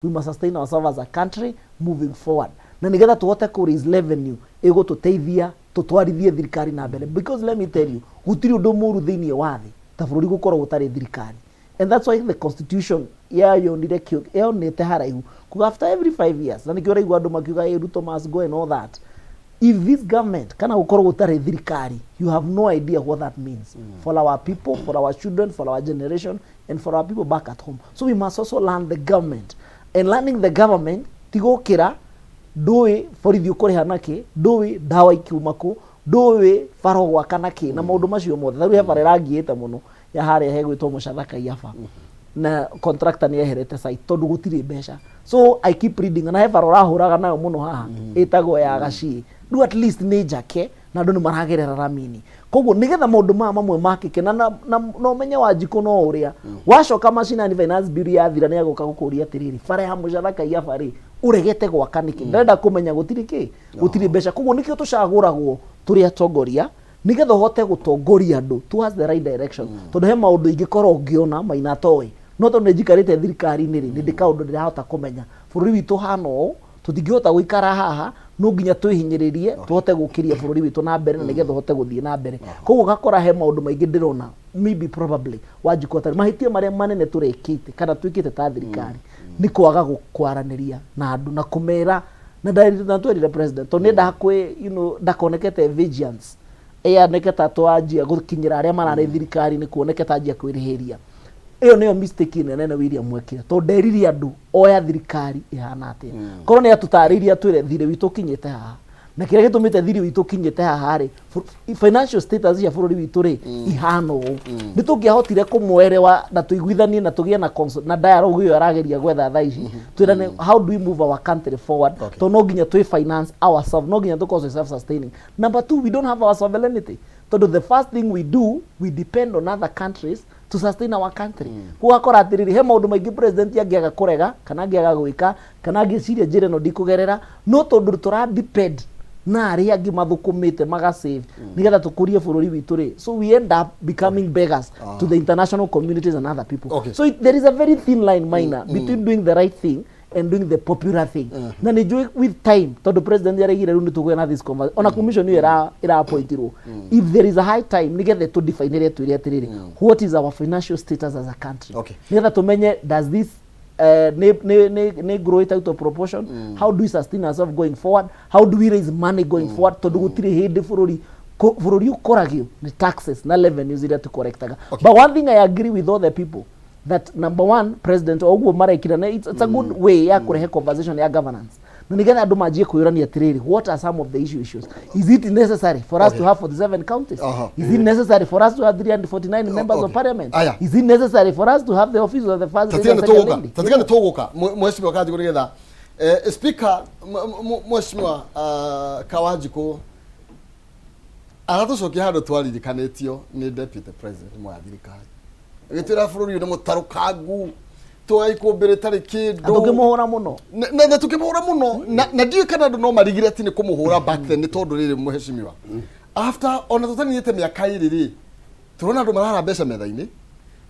We must sustain ourselves as a country moving forward. Na nigetha tuhote ku raise revenue ego tuteithia tutwarithie thirikari na mbere, because let me tell you, gutiri undu muru thiini wa thi ta bururi gukorwo gutari thirikari. And that's why the constitution yonire kio yonete haraihu ku after every 5 years na nikio raigwa andu makiuga Ruto must go and all that. If this government kana gukorwo gutari thirikari, you have no idea what that means for our people, for our children, for our generation, and for our people back at home. So we must also learn the government. And learning the government tigokira doe borithi ukuriha naki, doe dawa ikiumako, doe faro gwaka naki na maundu macio mothe. Tharu he bara rangiite muno ya haria hegwitwo Mucathaka yafa na contractor ni eherete site tondu gutiri mbeca. So I keep reading na he bara rahuraga nayo muno haha itagwo ya gaci. Do at least ni jake na andu ni maragerera ramini. Koguo nigetha maundu mamwe makike na no menye Wanjiku no uria wacoka macina finance bill yathira ni agoka gukuria atiriri bara ya Mucathaka yafa ri uregete gwaka niki ndenda kumenya gutiri ki gutiri mbeca. Koguo nikio tucaguragwo turi atongoria nigetha hote gutongoria andu towards the right direction. Tondu he maundu ingikorwo ngiona maina toy no tondu njikarite thirikari ni ri ndika undu ndirahota kumenya bururi witu hano tutingihota guikara haha no nginya twihinyiririe tuhote gukiria bururi witu na mbere na nigetha hote guthie na mbere. Koguo gakora he maundu maingi ndirona maybe probably Wanjiku atari mahitia maria manene turekite kana twikite ta thirikari ni kwaga gukwaraniria na andu na kumera na twerire president to nenda hakwe ndakonekete vigilance neketa twanjia gukinyira aria marare thirikari ni kuoneketa anjia kwirihiria. Iyo niyo mistake nene William mwekire to nderiri andu oya thirikari ihana atia korwo ni atutariria twire thire witu kinyite haha na kire gitumite thire witu kinyite haha ri financial status ya bururi witu ri ihano ni tungihotire kumwerewa na tuiguithanie na tugie na dialogue iyo arageria gwetha thaici twirane how do we move our country forward. To no nginya twi finance ourselves, no nginya tuko self sustaining. Number 2, we don't have our sovereignty. So the first thing we do, we depend on other countries to sustain our country. Kuakora atiriri he maundu maingi president yangiaga kurega kana angiaga gwika kana angiciria njire no ndikugerera no tondu tura depend na aria angi mathukumite maga save nigetha tukurie bururi witu ri. So we end up becoming beggars to the international communities and other people. So there is a very thin line minor between doing the right thing and doing the popular thing. Na ni with time tondu president yaregire ru nitugwe na this conversation ona commission ira appointirwo. If there is a high time nigetha to define ire twiri atiriri what is our financial status as a country. Nigetha tumenye does this ne grow it out of proportion. How do we sustain ourselves going forward? How do we raise money going forward? Tondu gutiri hindi bururi ukoragio the taxes na revenues ira to correctaga. But one thing I agree with all the people that number 1 president ogwo maraikira na it's a good way ya kurehe conversation ya governance. Na nigetha andu majie kuyurania atiriri what are some of the issues. Is it necessary for us to have 47 counties? Is it necessary for us to have 349 members of parliament? Is it necessary for us to have the office of the first lady and second lady? Tatigane togoka mheshimiwa Wanjiku nigetha speaker mheshimiwa Wanjiku aratucokia handu twaririkanitio ni deputy president mwa thirikari gitira bururi ni mutarukangu twaikumbire tari kindu tukimuhura muno na tukimuhura muno na ndiye kana andu no marigire ati ni kumuhura back then ni tondu riri mheshimiwa after ona tutanyite miaka iriri turona andu marara mbeca metha-ini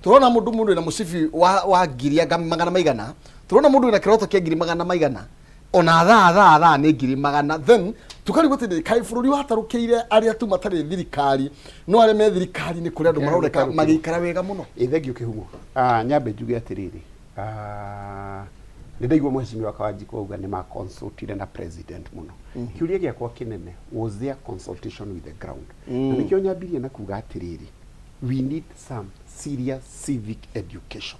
turona mundu na musibi wa ngiri magana maigana turona mundu na kiroto kia ngiri magana maigana ona tha ni ngiri magana then tukari gutinde kai bururi watarukiire aria tu matari thirikari no aria me thirikari ni kuri andu maroreka magikara wega muno. Thengio kihumo nyambe njuge atiriri ndaigwa mheshimiwa Wanjiku auga ni ma consultire na president muno kiuria giakwa kinene was there consultation with the ground na nikio nyambirie na kuga atiriri we need some serious civic education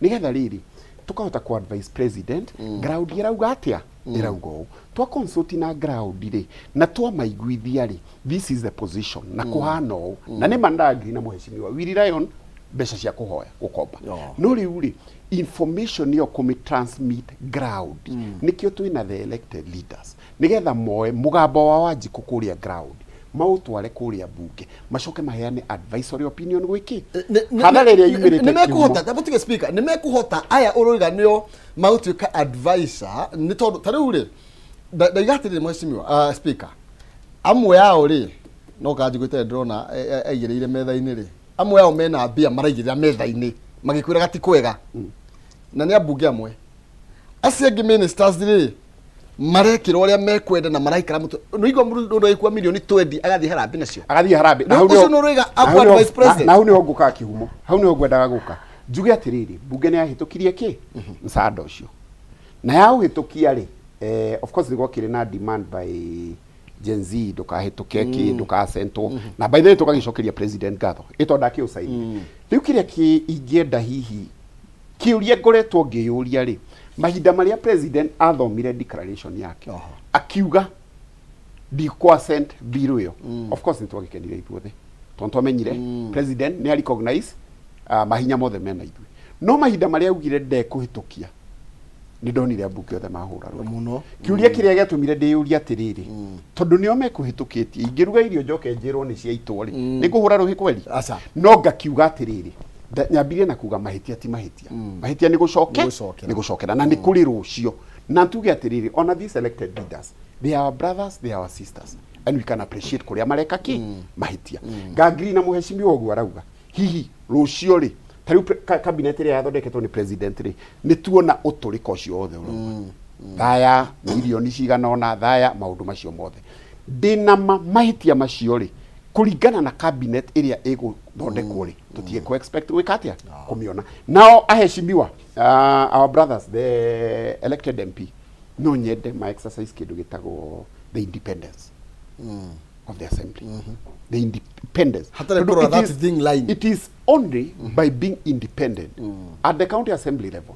nigetha riri tukahota ku advise president ground irauga atia irauga twa consult na ground ri na twa maiguithia ri this is the position na kuhana na ni mandagi na mheshimiwa we rely on mbeca cia kuhoya gukomba no riu ri information yo kumi transmit ground nikio twina the elected leaders nigetha moe mugambo wa Wanjiku kuria ground mautware kuria bunge macoke maheane advisory opinion gwiki hanareria yumirite nimekuhota tabutige speaker nimekuhota aya uroiga nio mautuika advisor ni tondu tariu ri ndaigatire mheshimiwa speaker amwe yao ri no Wanjiku ite ndrona aigireire metha-ini ri amwe yao mena mbia maraigirira metha-ini magikwira gati kwega na ni abunge amwe acio angĩ ministers rĩ marekĩra ũrĩa mekwenda na maraikara mũtu no igwa mũndũ aikwa milioni 20 agathiĩ harambe nacio agathie harambe na ũcio no rũiga upward vice president na hau nĩ ngũka kihumo hau nĩ ngwendaga gũka njuge atĩrĩrĩ bunge nĩ yahĩtũkirie kĩ msaada ũcio na yahĩtũkia rĩ of course nĩgwo kĩrĩ na demand by Gen Z ndũkahĩtũke kĩ ndũkasentwo na by the way tũgagĩcokeria president gatho ĩtonda kĩũcaini rĩu kĩrĩa ingĩenda hihi kĩũria ngoretwo ngĩyũria rĩ mahinda marĩa president athomire declaration yake akiuga ndikwa sent bill ĩyo of course nĩtwagĩkenire ithuothe tondu twamenyire president nĩ recognize mahinya mothe mena ithuĩ no mahinda marĩa augire ndekũhĩtũkia nĩ ndonire ambunge othe mahũra rũĩ kĩũria kĩrĩa gĩatũmire ndĩyũria atĩrĩrĩ tondũ nĩo mekũhĩtũkĩtie ingĩruga irio njoke njĩrwo nĩ cia itũa rĩ nĩ ngũhũra rũhĩ kweli no ngakiuga atĩrĩrĩ nyambirie na kuga mahitia ti mahitia mahitia ni gucokera na ni kuri rucio na tuge atiriri on these elected leaders they are our brothers they are our sisters and we can appreciate kuria mareka ki mahitia ngangiri na muheshimi wogu arauga hihi rucio ri tariu cabinet ri yathondeketwo ni president ri ni tuona uturiko cio othe thaya milioni cigana ona thaya maundu macio mothe ndina mahitia macio ri kuringana na cabinet area ĩgũthondekwo rĩ tutige ku expect wikatia kumiona now aheshimiwa our brothers the elected MP no nyende ma exercise kindu gitagwo the independence of the assembly the independence that thing line it is only by being independent at the county assembly level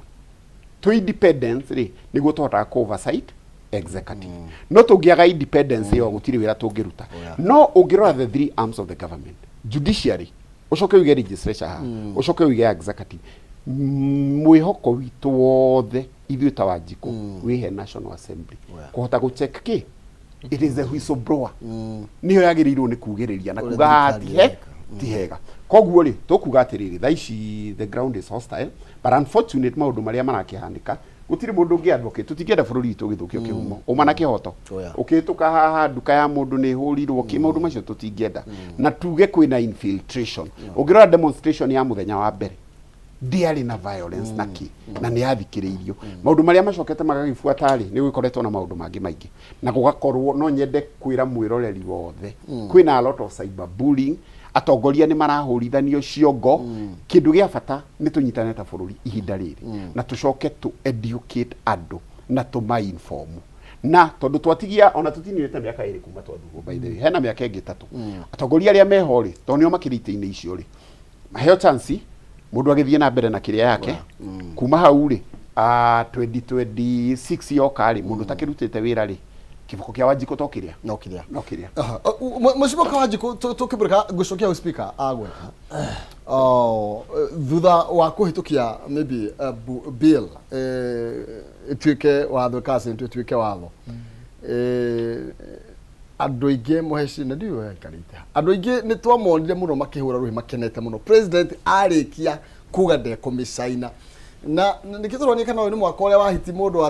to independence rĩ nĩguo tũhotaga ku oversight executive no tũngĩaga independence yo gũtirĩ wĩra tũngĩruta no ũngĩrora the three arms of the government judiciary ucoke uige legislature ucoke uige executive mwĩhoko witũ wothe ithuĩ ta Wanjikũ wihe national assembly kũhota gũcheck ki it is a whistleblower niyo yagĩrĩirwo nĩ kugĩrĩria na kuga ti hega koguo rĩ tũkuga atĩrĩrĩ tha ici the ground is hostile but unfortunate maũndũ marĩa marakĩhanĩka gutiri mundu ngi advocate tutingenda bururi itu githukio kihumo umana kihoto ukituka haha nduka ya mundu ni hurirwo ki maundu macio tutingenda na tuge kwina infiltration ungirora demonstration ya muthenya wa mbere ndiari na violence na ki na ni yathikiriirio maundu maria macokete magagifuata ri ni gwikoretwo na maundu mangi maingi na gugakorwo no nyende kwira mwiroreri wothe kwina a lot of cyberbullying atongoria ni marahurithanio ciongo kindu gia bata ni tunyitane ta bururi ihinda riri na tucoke tu educate andu na tu inform na tondu twatigia ona tutinirite miaka iri kuma twathugo by the way hena miaka ingi 3 atongoria aria mehori to nio makirite-ini icio ri maheo chance mundu agithie na mbere na kiria yake kuma hau ri 2026 yoka ri mundu takirutite wira ri kiboko kia Wanjikũ tokiria no kiria mheshimiwa Wanjikũ tukibirika gucokia speaker agwe thutha wa kuhitukia maybe bill ituike watho kasi ituike watho andu aingĩ muheshimiwa ndio yakarite andu aingĩ ni twamonire muno makihura ruhi makenete muno president arikia kuga ndekũmĩcaina na nikithorwo kana ni mwaka uria wahiti mundu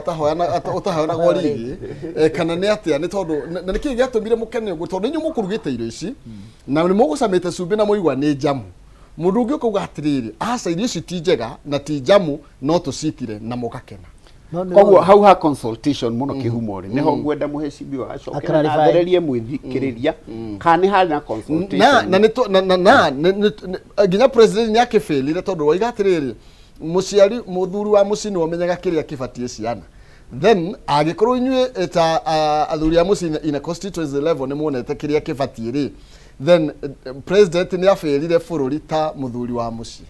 utahoyana gorigi kana ni atia ni tondu na niki giatumire mukene uguo tondu nyu mukurugite irio ici na ni mugucamite cumbi na muigwa ni jamu mundu ungi ukuga atiriri aca irio ici ti njega na ti jamu no tucitire na mukakena koguo hau ha consultation muno kihumo ri niho ngwenda muheshimiwa acoke na athererie mwithikiriria kana hari na consultation na nginya president ni akifeli tondu waiga atiriri muciari muthuri wa mucini wamenyaga kiria kibatie ciana then agikorwo inyue eta athuri a mucini in a constituency level ni muonete kiria kibatie ri then president ni aferire bururi ta muthuri wa muci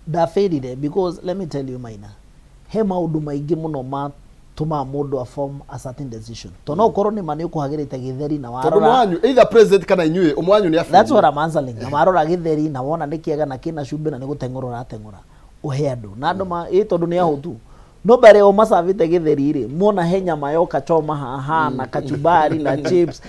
ndaferire because let me tell you Maina he maundu maingi muno ma tuma mundu a form a certain decision to no korwo ni mani ukuhagirite githeri na warora mwanyu either president kana inyue umwanyu ni aferire that's what I'm answering na warora githeri na wona ni kiega na kina cumbi na ni guteng'ora uhe andu na andu ma tondu ni ahutu no bare o masavite githeri ri mona he nyama yo kachoma haha na kachumbari na chips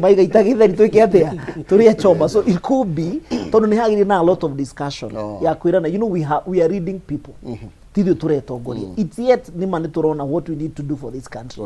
maiga ita githeri twike atia turi choma so it could be tondu ni hagiri na a lot of discussion ya kwirana you know we are reading people tithio turetongoria it's yet ni mani turona what we need to do for this country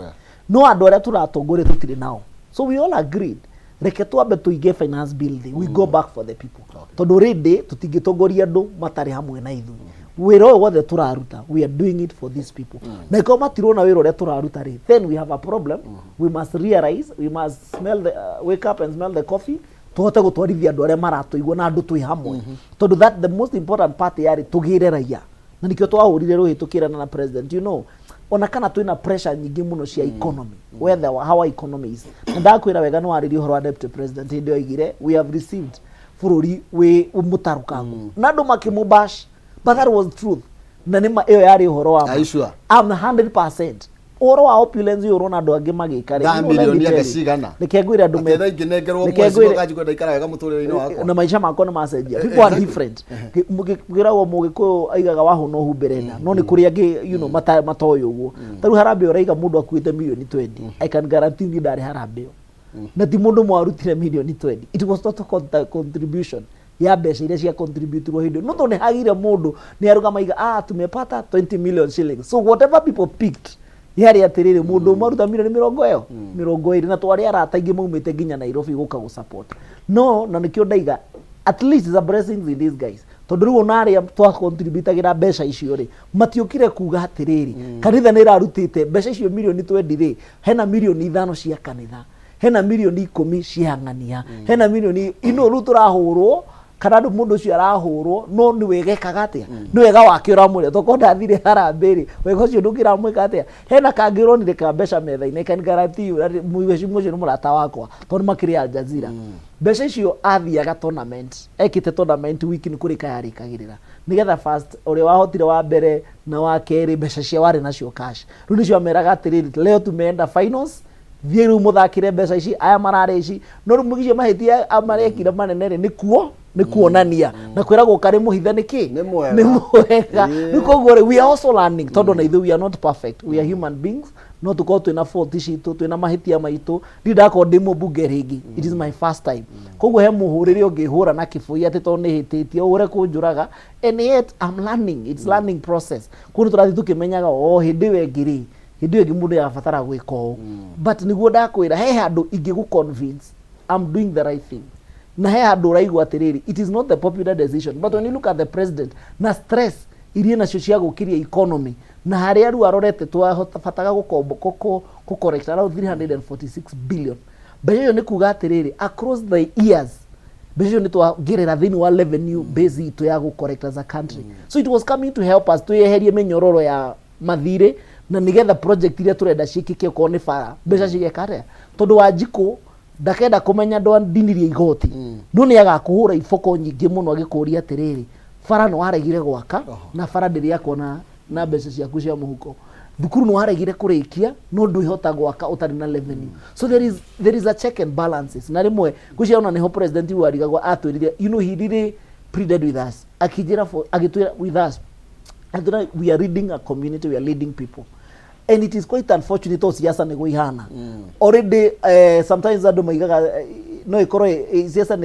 no andu aria turatongoria tutire nao so we all agreed reke twambe tuige finance building we go back for the people tondu rindi tutingitongoria andu matari hamwe na ithu wira wothe turaruta, we are doing it for these people. Na iko matirona wira ule turaruta ri, then we have a problem. We must realize, we must smell the wake up and smell the coffee. Tuhote gutwarithia andu aria maratuigwo na andu twi hamwe. Tondu that the most important part yari tugire raia. Na nikio twahurire ruhitukirana na president, you know, ona kana twina pressure nyingi muno cia economy, whether how our economy is. Na ndakwira wega no ariri uhoro wa deputy president hindi oigire, we have received fururi we umutarukangu. Na andu makimubash, but that was truth. Na nima iyo yari uhoro wa. Are you sure? I'm 100%. Uhoro wa opulence urona andu angi magikare. Da milioni agacigana. Nikegwira andu me. Ngenegerwo mwezi wakaji ndaikara wega muturire-ini wakwa. Na maisha makwa ni macenjia. People are different. Mugiragwo mugikuyu aigaga wahu no humberena. No ni kuri angi, you know, matoyo uguo. Taru harambe uraiga mundu akuite milioni 20. I can guarantee you ndari harambe. Na ti mundu mwarutire milioni 20. It was not a contribution ya mbeca iria cia contribute ro hindi no to ne hagire mundu ni aruga maiga tumepata 20 million shillings. So whatever people picked yari atirire mundu maruta milioni 20 na twari arata ingi maumite nginya Nairobi guka go support. No na nikio ndaiga at least is a blessings in these guys. Tondu riu onari twa contribute gira mbeca icio ri matiukire kuga atiriri kanitha ni rarutite mbeca icio milioni 20 ri hena milioni 5 cia kanitha, hena milioni 10 cia ng'ania, hena milioni ino ru turahurwo kana andu mundu ucio arahurwo no ni wegekaga atia ni wega wake uramure toko ndathire harambiri wega ucio ndukira mwika atia hena kangironire ka mbeca metha-ini can guarantee you mwici mucio ni murata wakwa tondu makiri Al Jazeera mbeca icio athiaga tournament ekite tournament wiki ni kuri kayarikagirira nigetha first uri wahotire wa mbere na wa keri mbeca cia wari nacio cash riu nicio ameraga atiriri leo tumeenda finals thiru muthakire mbeca ici aya marare ici no rumugicie mahitia amarekire manenere ni kuonania na kwiragwo kari muhitha niki ni mwega nikoguo we are also learning tondu na ithu we are not perfect, we are human beings, no tuko twina fault citu twina mahitia maitu ndako ndimo bunge ringi it is my first time koguo he muhurire ungihura na kibui ati tondu ni hititie ure kunjuraga and yet I'm learning, it's learning process kunu turathi tukimenyaga hindi wengiri hindi wengi mundu yabatara gwika uu but niguo ndakwira he handu ingi gu convince I'm doing the right thing na he handu raigwa atiriri it is not the popular decision but when you look at the president na stress irie na cia gukiria economy na hari aru arorete twabataga gukombo correct around 346 billion beyo ni kuga atiriri across the years beyo ni twagerera thini wa revenue base itu ya gu correct as a country so it was coming to help us to yeherie menyororo ya mathire na nigetha project iria turenda cikike ko ni fara mbeca cigekare tondu Wanjiku ndakenda kumenya ndinirie igoti no ni agakuhura ifoko nyingi muno agikuria atiriri fara no aregire gwaka na fara ndiri yakona na mbeca ciaku cia muhuko thukuru no aregire kurikia no nduihota gwaka utari na revenue so there is a check and balances na rimwe guciona niho president warigagwa atwirire you know he really pleaded with us akijira for agitwira with us and we are leading a community, we are leading people. And it is quite unfortunate to siasa nego ihana. Already sometimes ado maigaga no ikoro siasa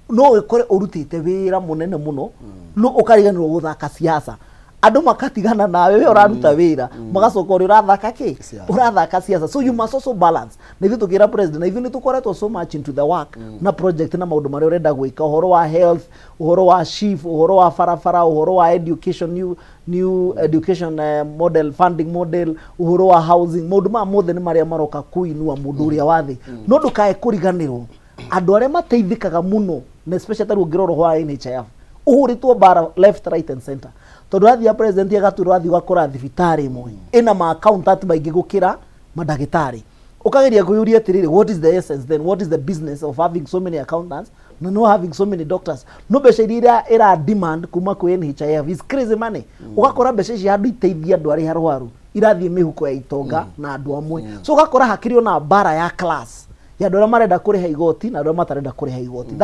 no ikore urutite wira munene muno no ukariganirwo guthaka siasa. Ado makatigana nawe we uraruta wira magacoka uri urathaka ki urathaka siasa so you must also balance na ithu tugira president na ithu ni tukoretwo so much into the work na project na maundu mari urenda gwika uhoro wa health uhoro wa chief uhoro wa farafara uhoro wa education new education model funding model uhoro wa housing maundu ma mothe ni maria maroka kuinua mundu uria wathi no ndukae kuriganirwo andu aria mateithikaga muno na especially taru ngiroro wa NHIF uhuritwo bara left right and center tondu athia president agaturwo athi gwakora thibitari imwe ina ma accountant maingi gukira madagitari ukageria kuyuria atiriri what is the essence then what is the business of having so many accountants no having so many doctors no mbeca iria ira demand kuma ku NHIF is crazy money ugakora mbeca ici handu iteithia andu ari harwaru irathie mihuko ya itonga na andu amwe so ugakora hakiri ona bara ya class ya ndora marenda kuriha igoti na ndora matarenda kuriha igoti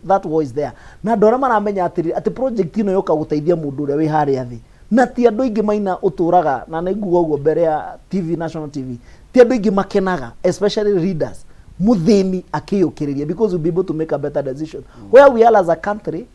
that was there na ndora maramenya ati project ino yoka guteithia mundu uria wi hari athi na ti andu ingi maina uturaga na niguo uguo mbere ya TV national TV ti andu ingi makenaga especially readers muthini akiyukiriria because we'll be able to make a better decision where we are as a country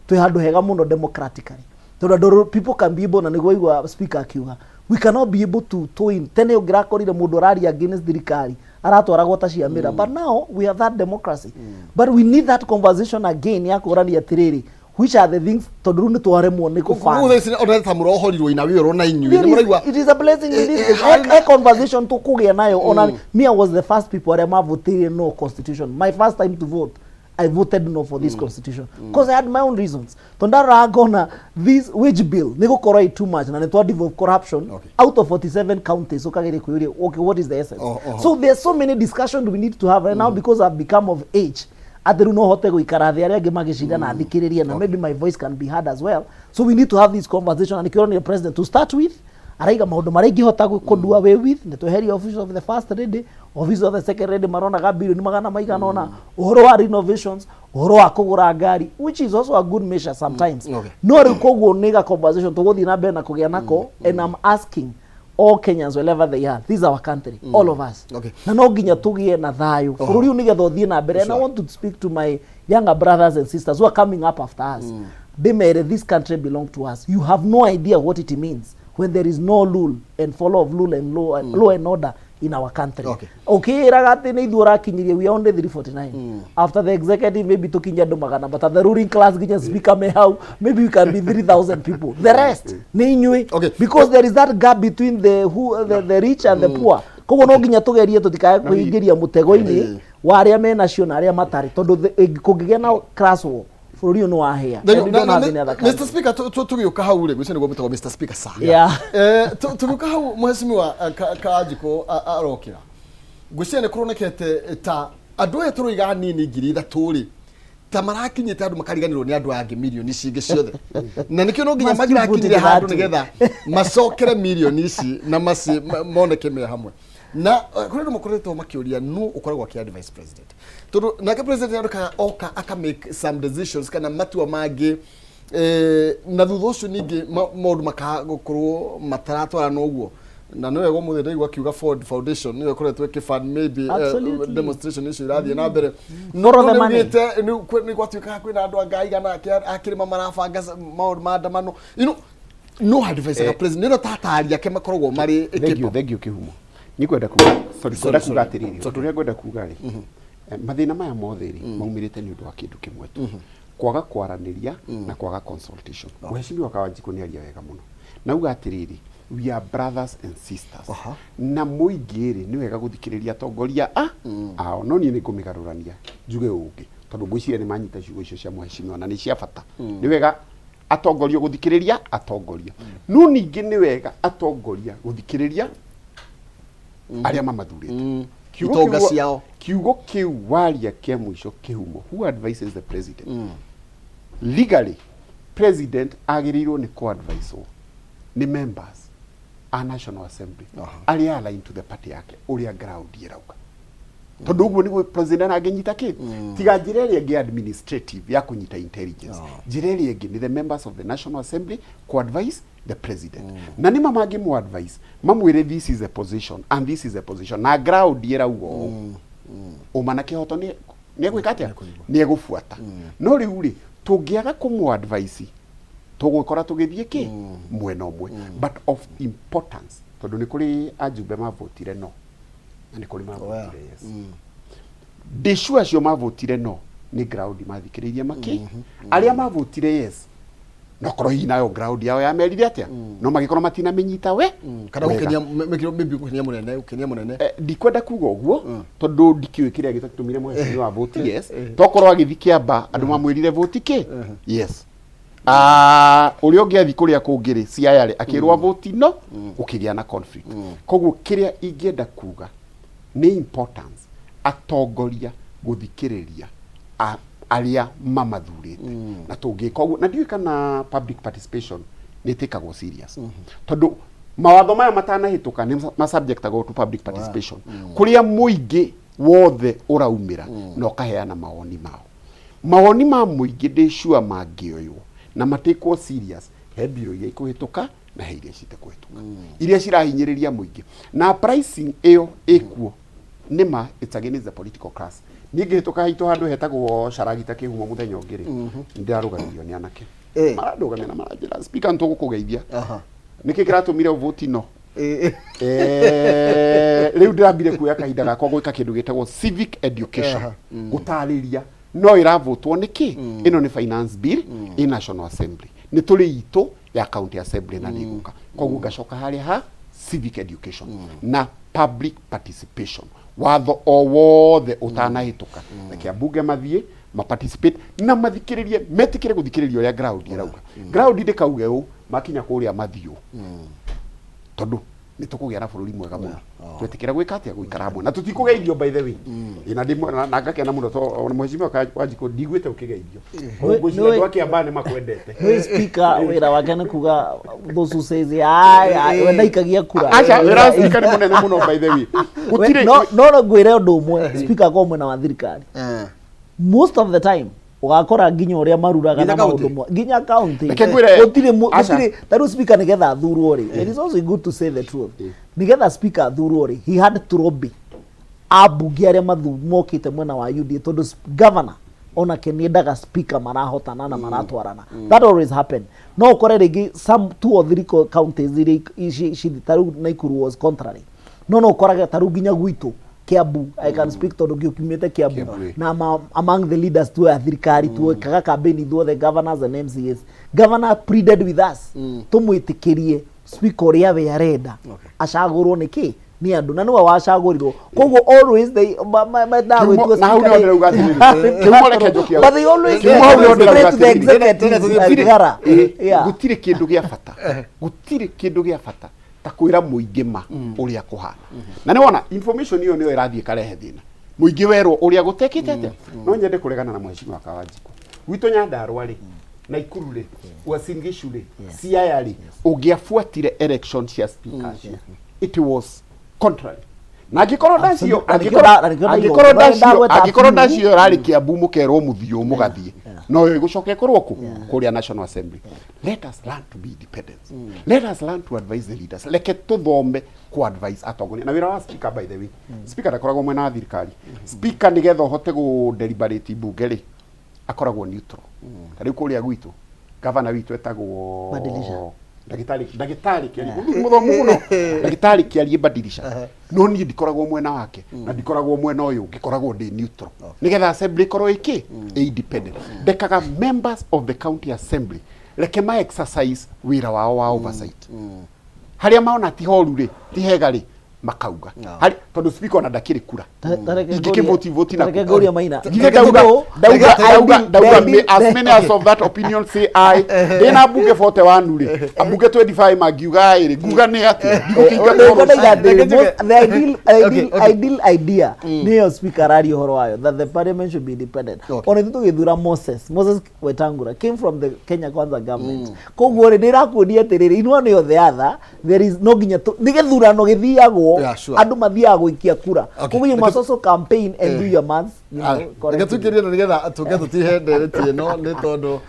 to handu hega muno democratically tondu people can be able na niguo igwa speaker akiuga we cannot be able to in tene ungirakorire mundu arari against thirikari aratwaragwo ta ciamira but now we have that democracy but we need that conversation again ya kurani atiriri which are the things tondu ni twaremwo ni kufanya Ona murohorirwo ina wiro na inyuĩ nĩ mũraigua it is a blessing we need a conversation to kugia nayo ona me I was the first people that voted no constitution my first time to vote I voted no for this constitution because I had my own reasons tondara gona this wage bill niko koroi too much na netwa devolve corruption out of 47 counties ukagere kuyuri okay what is the essence so there's so many discussions we need to have right now because I've become of age athiru no hote guikara thi aria angi magishinda na thikiriria na maybe my voice can be heard as well so we need to have this conversation and ikironi the president to start with araiga maundu maringi hota kudua we with ne tweheria office of the first lady office of the second lady marona ga billion magana maigana ona uhoro wa renovations uhoro wa kugura ngari which is also a good measure sometimes no ri koguo niga conversation tuguthi na mbere na kugia nako and I'm asking all Kenyans wherever they are this is our country all of us na no nginya tugie na thayu bururi unigetha uthie na mbere and I want to speak to my younger brothers and sisters who are coming up after us they made this country belong to us you have no idea what it means when there is no rule and follow of rule and law and order in our country okay ragati ni idura kinyirie we only 349 after the executive maybe tokinya ndo magana but the ruling class ginya speaker me how maybe we can be 3000 people the rest ni inywe because there is that gap between the rich and the poor kogo no ginya tugerie tutikaye kuingiria mutego-ini wa aria me nacio na aria matari tondu kungigia na class war bururi no ahia Mr Speaker tugiuka hau ri gwicene gwo mutago Mr Speaker sa tugiuka hau muheshimiwa Kajiko arokira gwicene kuronekete ta andu eturu igani ni ngiri ithatũ ri ta marakinyite andu makariganirwo ni andu angi milioni cingi ciothe na nikio no nginya magirakinyire handu nigetha macokere milioni ici na maci moneke me hamwe na kuri ndo mukoretwo makiuria no ukoragwo ki vice president tondu nake president yaruka oka aka make some decisions kana matua magi na thutha ucio ningi maundu makagukorwo mataratwara no uguo na no wego muthe ndaigwa kiuga Ford Foundation niyo koretwo kifund maybe demonstration icio irathie na mbere no ngite ni gwatuika kwina andu angai gana akirima marabanga maundu maandamano no advice aka president no tataria ke makoragwo mari thank you kihumo nikwenda kuga kwenda kuga atiriri tondu ria ngwenda kuga ri mathina maya mothe ri maumirite ni undu wa kindu kimwe tu kwaga kwaraniria na kwaga consultation muheshimiwa Kawajiko ni aria wega muno na uga atiriri we are brothers and sisters na muingi ri ni wega guthikiriria atongoria ao no ni ngumigarurania njuge ungi tondu ngwiciria ni manyita ciugo icio cia muheshimiwa na ni cia bata ni wega atongoria guthikiriria atongoria no ningi ni wega atongoria guthikiriria aria mamathurite itonga ciao kiugo kiu waria kia mwisho kihumo who advises the president legally president agirirwo ni co-advise ni members a national assembly aria aligned to the party yake uria ground irauga tondu uguo niguo president agenyita ki tiga njira iria ingi administrative ya kunyita intelligence njira iria ingi ni the members of the national assembly co-advise the president na nima mangi mu advice mamwire this is a position and this is a position na ground irauga umana kihoto ni egwikatia ni egufuata no riu ri tungiaga kumu advice tugukora tugithie ki mwena umwe but of importance tondu ni kuri ajumbe mavotire no na ni kuri mavotire yes deshua cio mavotire no ni ground mathikiririe maki aria mavotire yes no korwo hinayo ground yao ya merire atia no magikorwo matina menyita we kana ukenia mekiro bibi ukenia munene ndikwenda kuga uguo tondu ndikiwe kiria gitatumire mwezi wa vote yes tokorwo agithikia ba andu mamwirire vote ki yes urio ngiathi kuria kungiri ciayare akirwa vote no ukigia na conflict koguo kiria ingienda kuga ni importance atongoria guthikiriria aria mamathurite na tungika uguo na ndiwe kana public participation ni tikagwo serious tondu mawatho maya matanahituka ni ma subject go to public participation kuria muingi wothe uraumira no kaheana mawoni ma muingi ndicua mangioyo na matikwo serious he biro iria ikuhituka na he iria citakuhituka iria cirahinyiriria muingi na pricing iyo ikuo nima it's against the political class ningihituka hito handu hetagwo Sharagita kihumo muthenya ungiri ndirarugamirio ni anake mararugamia na marajira speaker ntugukugeithia niki kiratumire vote no riu ndirambire kuya kahinda gakwa gwika kindu gitagwo civic education gutariria no iravotwo niki ino ni finance bill in National Assembly ni tuli ito ya county assembly na niguka koguo gacoka haria ha civic education na public participation watho o wothe utanahituka reke bunge mathie ma participate na mathikiririe metikire guthikiriria uria ground irauga ground ndikauge u makinya kuria mathio tondu ni tukugia na bururi mwega muno twetikira gwika atia guikara hamwe na tutikugeithio by the way ina ndimo na ngakena muno to mheshimiwa Wanjiko ndigwite ukigeithio ngwiciria ndwake ambane makwendete we speaker wira wake ni kuga those who says ai we ndaikagia kura acha wira speaker ni munene muno by the way gutire no ngwire undu umwe speaker kwa mwena wa thirikari most of the time ugakora nginya uria maruraga na maundu nginya county gutire taru speaker nigetha thurwo ri it is also good to say the truth nigetha speaker thurwo ri he had to lobby abunge aria mokite mwena wa UDA tondu governor ona keniendaga speaker marahotana na maratwarana that always happen no ukore rigi some 2 or 3 counties iri taru Naikuru was contrary no ukoraga taru nginya gwitu Kiambu I can speak to documented Kiambu na among the leaders to thirikari to kaga campaign to the governors and MCAs governor pleaded with us tumwitikirie speaker uria we arenda acagurwo niki ni andu na niwe wacagurirwo koguo always they na gwitwo na hau ndio ugathiriri kimoreke njokia but they always to the executive gutire kindu gia bata gutire kindu gia bata ta kwira muingi ma uria kuhana na ni wona information iyo niyo irathie karehe thina muingi werwo uria gutekite atia no nyende kuregana na mheshimiwa Wanjiko gwito Nyandarua ri Naikuru ri Uasin Gishu ri Siaya ri ungiafuatire election cia speaker it was contrary na gikorwo ndacio rari Kiambu mukerwo muthio mugathie no igucoke korwo ku kuria National Assembly let us learn to be independent let us learn to advise the leaders leke tuthome ku advise atongoria na wira wa speaker by the way speaker ndakoragwo mwena wa thirikari speaker nigetha hote gu deliberate bunge ri akoragwo neutral tari kuria gwitu governor witu etagwo ndagitari kiari muthomu muno ndagitari kiari badilisha no ni ndikoragwo mwena wake na ndikoragwo mwena uyu ngikoragwo ndi neutral nigetha assembly korwo iki independent dekaga members of the county assembly leke ma exercise wira wao wa oversight haria maona ti horu ri ti hega ri makauga hari tondu speaker ona ndakiri kura ingikivoti na goria maina dauga as many as of that opinion say I dena bunge 41 ri abunge 25 magiuga iri guga ni ati the ideal idea niyo speaker ari horo wayo that the parliament should be independent ona tutu githura Moses Wetangula came from the Kenya Kwanza government koguo ri ndirakudia tiriri inwa ni the other there is no ginya nigethurano githiagwo andu mathiaga guikia kura koguo you must also campaign and do your maths you know gatukiria nigetha tutihe ndereti no ni tondu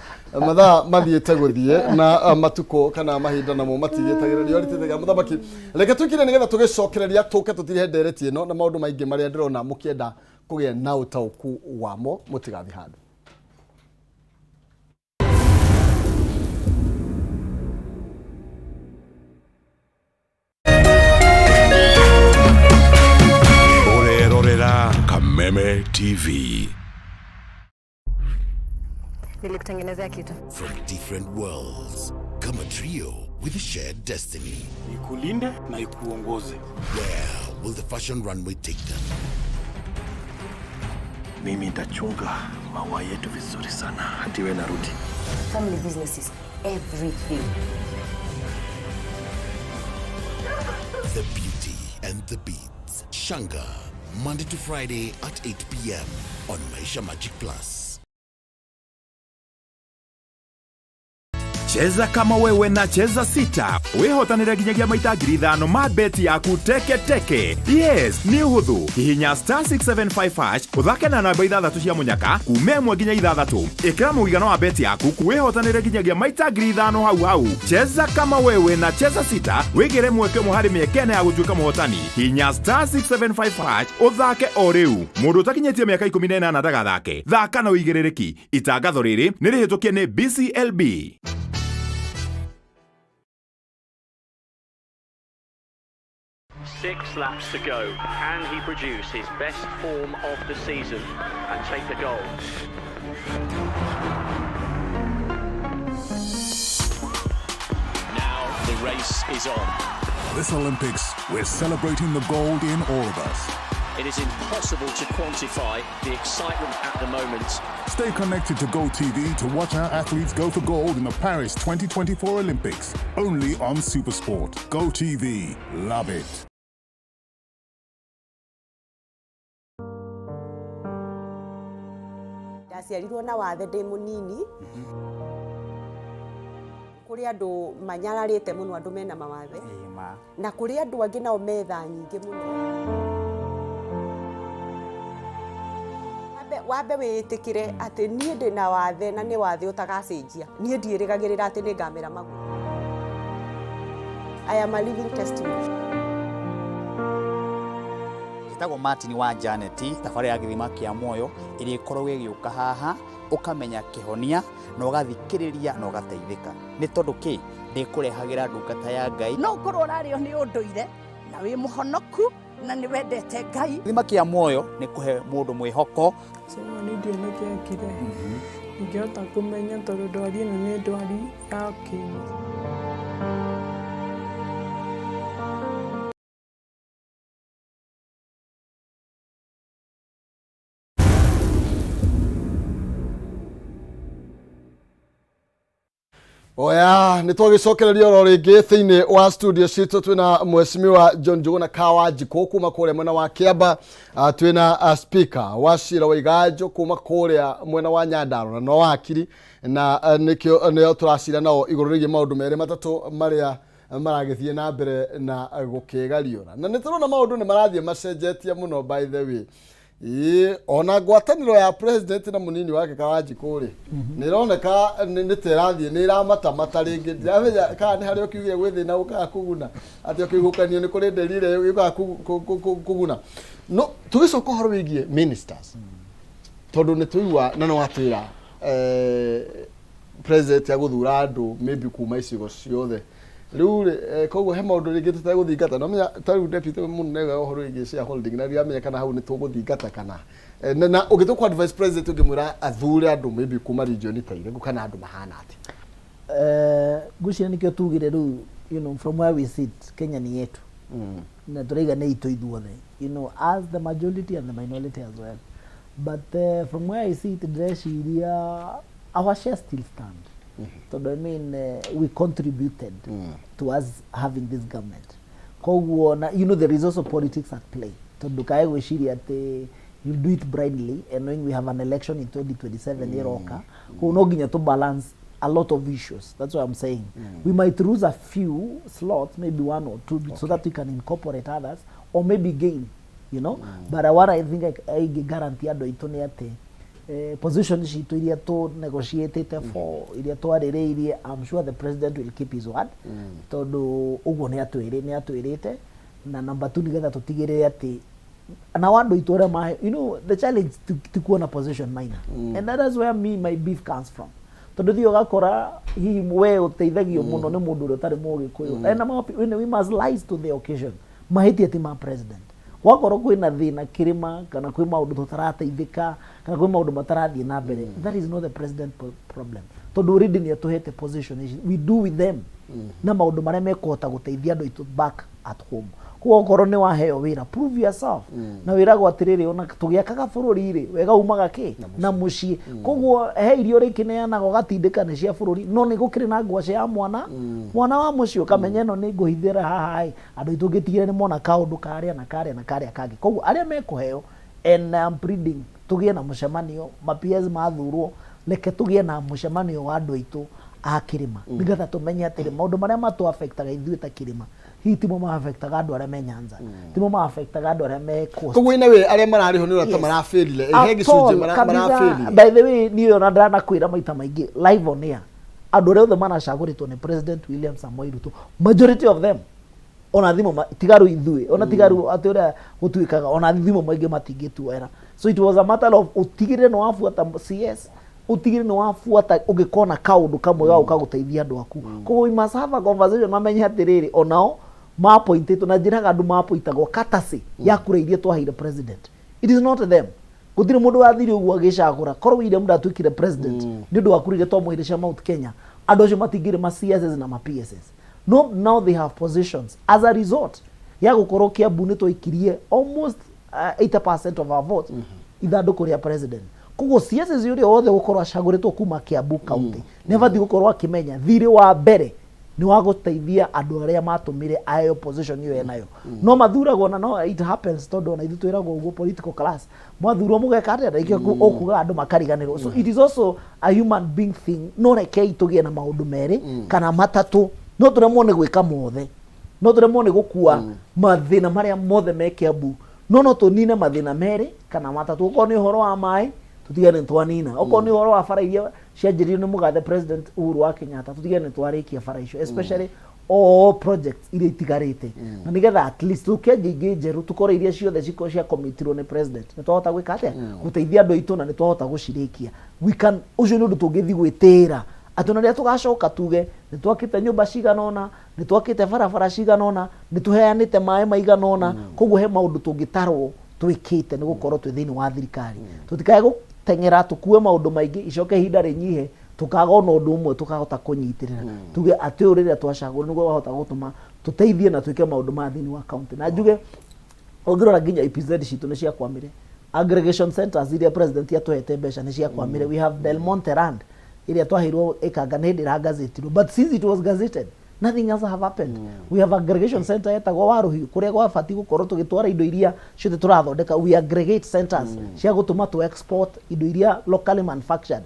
mathaa mathiite guthie na matuko kana mahinda namo matigitagiririo ritithaga muthamaki reke tukire nigetha tugicokereria tuke tutirihe ndereti no na maundu maingi maria ndirona mukienda kugia na utauku wamo mutigathi handu Kameme TV. Nilikutengenezea kitu. From different worlds, come a trio with a shared destiny. Ikulinde na ikuongoze. Where will the fashion runway take them? Mimi nitachunga maua yetu vizuri sana hadi wewe narudi. Family business is everything. The beauty and the beats. Shanga. Monday to Friday at 8 p.m. on Maisha Magic Plus. Cheza kama wewe na cheza sita. Wehotanira ginyagia maita 5,000 mabeti yaku teke teke. Yes, ni uhuthu. Hihinya *675# uthake na namba 6 cia munyaka kume 1 nginya 6. Ikira muigano wa beti yaku kuwehotanira ginyagia maita 5,000 hau. Cheza kama wewe na cheza sita. Wigire mweke muhari miekene ya gutuika muhotani. Hihinya *675# uthake o riu. Mundu utakinyetie miaka 18 ndagathake. Thaka na uigirereki. Itangatho riri nirihitukie ni BCLB. 6 laps to go. Can he produce his best form of the season and take the gold? Now the race is on. This Olympics, we're celebrating the gold in all of us. It is impossible to quantify the excitement at the moment. Stay connected to GoTV to watch our athletes go for gold in the Paris 2024 Olympics. Only on SuperSport. GoTV. Love it. Ndaciarirwo na wathe ndi munini kuri andu manyararite muno andu mena mawathe na kuri andu angi nao metha nyingi muno wambe witikire ati nie ndi na wathe na ni wathe utagacenjia nie ndirigagirira ati ni ngamera maguru. I am a living testimony. Gitagwo Martin wa Janet, tafari ya githima kia moyo iri ikorwo giuka haha ukamenya kihonia na ugathikiriria na ugateithika ni tondu ki ndikurehagira ndungata ya Ngai no korwo rario ni unduire na wi muhonoku na ni wendete Ngai. Githima kia moyo ni kuhe mundu mwihoko sema ni ndio nikiakire ngiota kumenya tondu ndwari ino ni ndwari ya kinyi. Oya nä twagicokereria oro ringi thiini wa studio citå twina mheshimiwa John Njuguna Kawanjiko kuma kuria mwena wa Kiamba, twina speaker wa cira wa Iganjo kuma kuria mwena wa Nyandarua na no wakiri na nä turacira nao igå rå rä maå merä matatå marä maragithie na mbere na gukigariura na nä tå rona maå nä marathiä macenjetie muno by the way. Ona ngwataniro ya president na munini wake Kawanjiko ri ni roneka ni terathie ni ramata mataringi ndiramenya kana ni hari ukiuge gwithina uka kuguna ati ukigukanio ni kuri nderire uka kuguna no tugicoka horo wigie ministers tondu ni tuigwa na no watwira president ya guthura andu maybe kuma icigo ciothe riu koguo he maundu ringi tutagũthingata no menya ta riu deputy munene wa horo igi cia holding na riamenya kana hau ni tũgũthingata kana na ũgĩtũkwa vice president ũngĩmwĩra athure andu maybe kuma region ta irĩkũ kana andu mahana ati gucia nikio tugire riu you know from where we sit Kenya ni yetu na tũraiga nĩ itũ ithuothe you know as the majority and the minority as well but from where I sit ndĩreciria our share still stand. So I mean, we contributed to us having this government. You know, there is also politics at play. So you do it blindly, and knowing we have an election in 2027 year to balance a lot of issues. That's what I'm saying. We might lose a few slots, maybe 1 or 2, so that we can incorporate others, or maybe gain, you know. But what I think I guarantee position citu iria tu negotiated for iria twarĩrĩirie, I'm sure the president will keep his word tondu uguo ni atwirite na number 2 nigetha tutigirire ati na wandu itore mahe you know the challenge to kuona position minor and that is where my beef comes from tondu thio gakora hihi we uteithagio muno ni mundu uri utari mugikuyu and we must rise to the occasion mahiti ati ma president wakorwo kwina thina kirima kana kwi maundu tutarateithika kana kwi maundu matarathie na mbere that is not the president problem tondu already ni atuhete position we do with them na maundu maria mekuhota guteithia andu itu back at home kwa korwo ni waheo wira prove yourself na wira gwa atiriri ona tugiakaga bururi ri wega umaga ki na mucii koguo he irio rikineanaga ugatindika ni cia bururi no ni gukiri na ngwaci ya mwana wa mucii ukamenya no ni nguhithira haha andu itu gitigire ni mona kaundu karia na kangi koguo aria mekuheo and I'm pleading tugie na mucemanio mapies mathurwo leke tugie na mucemanio wa andu aitu a kirima nigetha tumenye atiri maundu maria matu affectaga ithuĩ ta kirima hihi timo ma affectaga andu aria me Nyanza timo ma affectaga andu aria me coast koguo ina we aria marariho ni urata marafirire ehe gicunje marafirire by the way ni ona ndana kwira maita maingi live on air andu aria othe manacaguritwo ni President William Samoei Ruto majority of them ona thimo tigaru ithuĩ ona tigaru atura gutuikaga ona thimo maingi matingituera so it was a matter of utigire no afuata CS utigire no afuata ugikona kaundu kamwe ga ukaguteithia andu aku koguo we must have a conversation mamenye atiriri onao ma appointed na njiraga andu ma appointagwo katasi ya kura iria twaheire president. It is not them. Gutire mundu wathire uguo agicagura korwo William ndatwikire president ni ndu wakurige twamuheire cia Mount Kenya andu acio matingire ma CSS na ma PSS. No, now they have positions as a result ya gukorwo Kiambu ni twikirie almost 80% of our votes ithanduku ria president. Koguo CSS yuri othe gukorwo acaguritwo kuma Kiambu county never thi gukorwo akimenya thire wa mbere ni wa guteithia andu aria matumire ayo position iyo enayo. No mathuragwo na no it happens tondu na ithu twiragwo uguo political class mwathurwo mugeka atia ikio okuga andu makariganirwo. So it is also a human being thing. No rekei tugie na maundu meri kana matatu. No turemwo ni gwika mothe. No turemwo ni gukua mathina maria mothe me Kiambu. No tunine mathina meri kana matatu. Uko ni horo wa mai tutigane twanina. Uko ni horo wa bara iria cianjirio ni mugathe president Uhuru wa Kenyatta tutigane twarikia bara icio, especially all projects iria itigarite. Na nigetha at least tukenjingi njeru tukore iria ciothe ciko cia committirwo ni president ni twahota gwika atia guteithia andu aitu na ni twahota gucirikia. We can ucio ni undu tungithi gwitira atuna ria tugacoka tuge ni twakite nyumba ciganona, ni twakite barabara ciganona, ni tuheanite maĩ maiganona. Koguo he maundu tungitarwo twikite ni gukorwo twi thiini wa thirikari. Tutikae gutengera tukue maundu maingi icoke hinda rinyihe tukaga ona undu umwe tukahota kunyitirira. Tuge ati uriria twacagwo niguo wahota gutuma tuteithie na twike maundu ma thiini wa county. Na njuge ongirora nginya EPZ citu ni cia kwamire aggregation centers iria president atuhete mbeca ni cia kwamire. We have Del Monte Land iria twahirwo ikanga ni ndira gazetirwo, but since it was gazetted nothing else have happened. We have aggregation center yetagwo Waruhi kuria gwabati gukorwo tugitwara indo iria ciothe turathondeka. We aggregate centers cia gutuma to export indo iria locally manufactured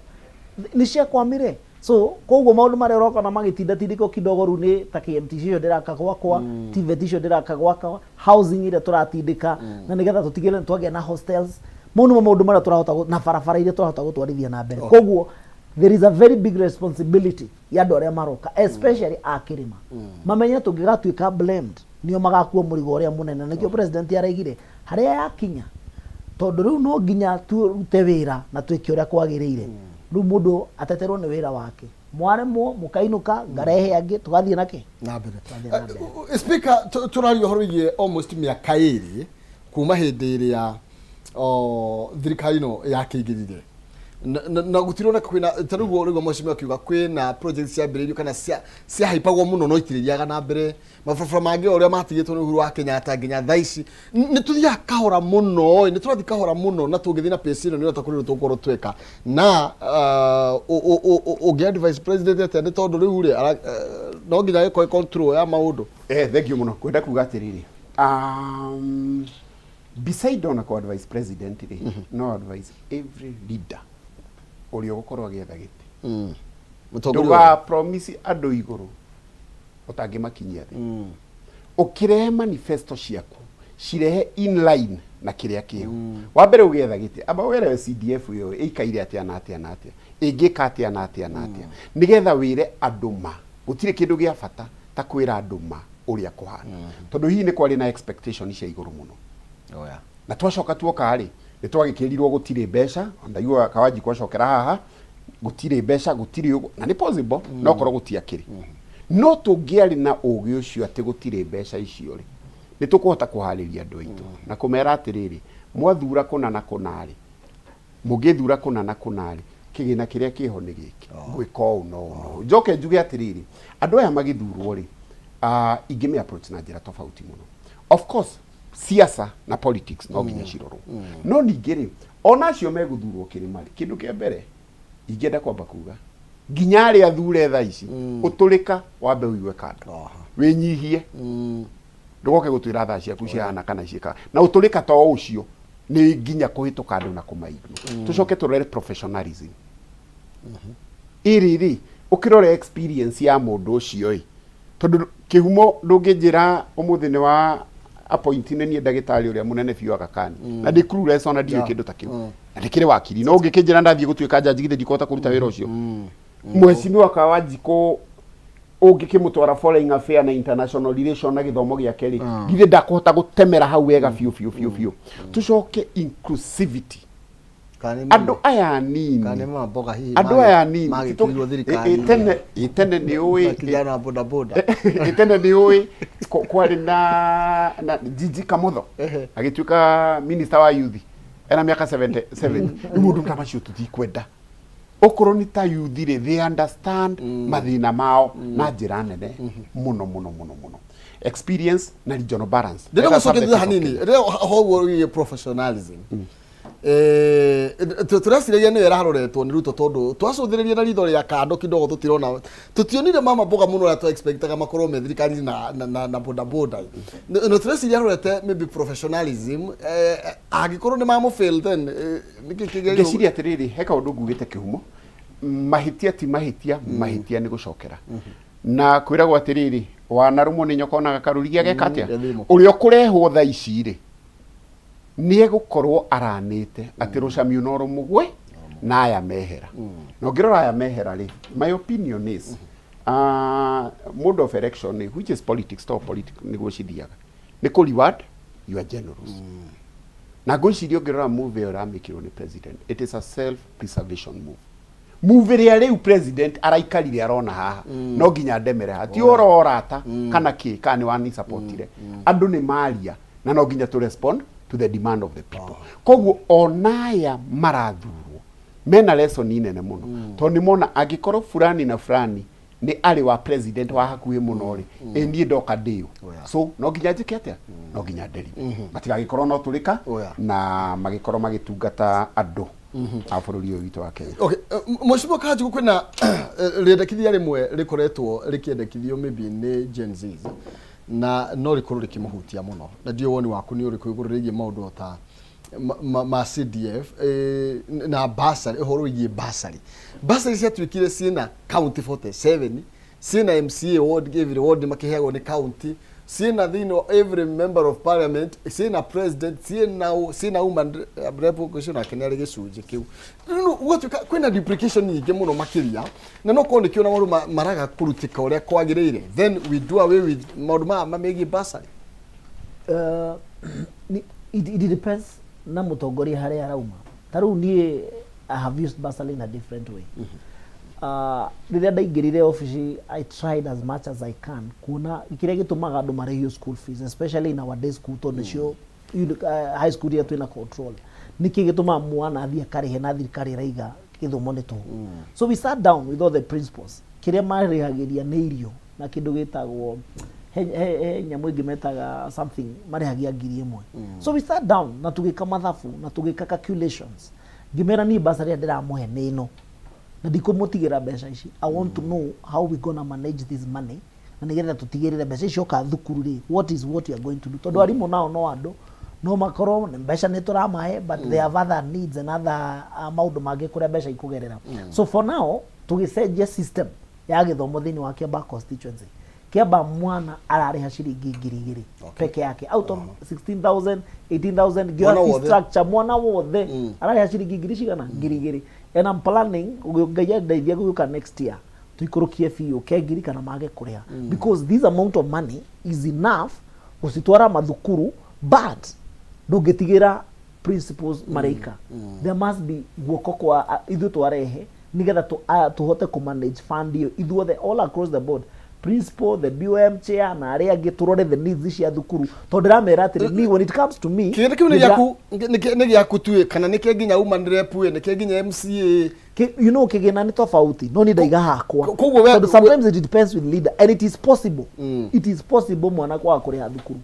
ni cia kwamire. So koguo maundu maria uroka na magitinda tindiko kidogo ru ni ta KMTC cio ndiraka gwakwa, TVET cio ndiraka gwakwa, housing iria turatindika na nigetha tutigire twagia na hostels. Maundu maria turahota na barabara iria turahota gutwarithia na mbere. Koguo there is a very big responsibility ya andu aria maroka, especially akirima. Mamenya tungigatuika blamed nio magakuwa murigo uria munene. Nikio president araigire haria yakinya tondu riu no nginya turute wira na twike uria kwagiriire. Riu mundu ateterwo ni wira wake, mwaremwo mukainuka ngarehe angi tugathie nake na mbere. Speaker, turario horo igie almost miaka iri kuma hindi iria thirikari no yakigirire na gutirona kwina tarugo rigo mwashimia kiuga kwina projects cia mbere kana cia haipagwo muno no itiririaga na mbere mabara mangi uria matigitwo ni Uhuru wa Kenyatta nginya thaici ni tuthia kahora muno ni turathi kahora muno na tungithi na pesi no takuriro tukorwo tweka na ugia vice president ate ni tondu riu ri no nginya iko control ya maundu. Thank you muno kwenda kuga atiriri beside on a vice president no advise every leader uri gukorwo agietha giti nduga promise andu iguru utangimakinyia thi ukirehe manifesto ciaku cirehe in line na kiria kiu wa mbere ugietha giti aba were CDF yo ikaire atia na atia na atia ingika atia na atia na atia nigetha wire anduma gutire kindu gia bata ta kwira anduma uria kuhana tondu hihi ni kwari na expectation cia iguru muno. Oya. Na twacoka tuoka ri ni twagikirirwo gutire mbeca ndaiwa kawaji kwacokera haha gutire mbeca gutire ugo na ni possible no korwo gutiakiri no tungiari na ugi ucio ati gutire mbeca icio ri ni tukuhota kuhariria andu aitu na kumera atiriri mwathura kuna na kunari mugithura kuna na kunari kigina kiria kiho ni giki gwika u no njoke njuge atiriri andu aya magithurwo ri ingime approach na njira tofauti muno. Of course siasa na politics no nginya cirorwo no ningiri ona cio meguthurwo kirimari kindu kia mbere ingenda kwamba kuga nginya ari athure tha ici utulika wambe uiwe kando winyihie ndugoke gutwira tha ciaku ciana kana ciika na utulika to ucio ni nginya kuhituka andu na kumaigua tucoke turere professionalism iri ukirore experience ya mundu ucio tondu kihumo ndunginjira umuthi ni wa appointine ni ndagitari uria munene biu agakani na ndi clueless ona ndiyo kindu ta kiu na ndikire wakiri no ngikinjira ndathie gutuika jaji githe ndikota kuruta wira ucio mwecini wakawajiko ungikimutwara foreign affair na international relation na githomo gia keri githe ndakuhota gutemera hau wega fiu tucoke inclusivity Andu aya nini Kameme mboga hii andu aya nini magikirwo thirikari itene ni ui kijana boda boda itene ni ui kwari na Jiji Kamutho agituika minister wa youth ena miaka 77 imundu ndamacio tutikwenda okoro ni ta youth ri they understand mathina mao na njira nene muno experience na regional balance ndio gucokethia hanini reo how professionalism turasiria ni yararoretwo ni Ruto tondu twacuthiririe na ritho ria kando kidogo tutirona tutionire mama mboga muno ra tu expectaga makorwo me thirikari na boda boda no turasiria rorete maybe professionalism agikorwo ni mamu fail then ngeciria atiriri heka undu ngugite kihumo mahitia ti mahitia mahitia ni gucokera na kwiragwo atiriri wanarumo ni nyokonaga karurigia gekatia urio kurehwo tha ici ri ni egukorwo aranite ati rucamio no rumugwe na aya mehera no ngirora aya mehera ri my opinion is mode of election which is politics to politics ni gucithiaga ni ku reward your generals na ngwiciria ngirora move yo ramikirwo ni president it is a self preservation move ria riu president araikarire arona haha no nginya ndemere hati ororata kana ki kani wani supportire andu ni maria na no nginya to respond to the demand of the people. Koguo onaya marathurwo mena lesson nene muno to ni mona agikorwo fulani na fulani ni ari wa president wa hakuhi muno ri endie ndoka ndio so no nginya njike atia no nginya nderi matigagikorwo no turika na magikorwo magitungata andu a bururi uyu witu wa Kenya. Okay, mheshimiwa Kanji kwina riendekithia rimwe rikoretwo rikiendekithio maybe ni Gen Z na no rikorwo rikimuhutia muno na ndio woni waku ni uri kuiguriririe maundu ta ma CDF na basari horo wigie basari cia twikire sina county 47 sina MCA ward every ward makiheagwo ni county sina thino every member of parliament sina president sina woman representation akenere gicunje kiu gutwika kwina duplication nyingi muno makiria na no ko ndikiona maru maraga kurutika uria kwagirire then we do away with maundu mamegi basari it depends na mutongoria haria arauma taru nie I have used basari in a different way riria ndaingirire office I tried as much as I can kuna ikiria gitumaga andu marehio school fees especially in our day school to ncio high school ya twina control niki gituma mwana athia karihe na thirikari raiga githomo ni tu so we sat down with all the principals kiria marihagiria ni irio na kindu gitagwo nyamu ingi metaga something marihagia ngiri imwe so we sat down na tugika mathabu na tugika calculations ngimera ni basari ndiramuhe ni ino na ndikumutigira mbeca ici I want to know how we gonna manage this money na nigetha tutigirire mbeca icio ka thukuru ri what you are going to do tondu arimu nao no andu no makoro mbeca ni turamahe but they have other needs and other maundu mangi kuria mbeca ikugerera so for now tugicenjia system ya githomo thini wa Kiamba constituency Kiamba mwana arariha ciringi 2,000 peke yake out of 16,000 18,000 geography structure mwana wothe arariha ciringi 2,000 and I'm planning ugaya ndaithia guka next year tuikurukie fiu kengiri kana mage kuria because this amount of money is enough usitwara mathukuru but ndungitigira principles mareika there must be guoko kwa ithu twarehe nigetha tuhote ku manage fund iyo ithuothe all across the board principal the BOM chair na aria giturore the needs cia thukuru to ndiramera atiri me when it comes to me kile kiu ni giaku tu kana ni kinginya uma ndirepu ni kinginya MCA you know kigena ni tofauti no ni ndaiga hakwa so sometimes it depends with leader and it is possible mwana kwa kuri thukuru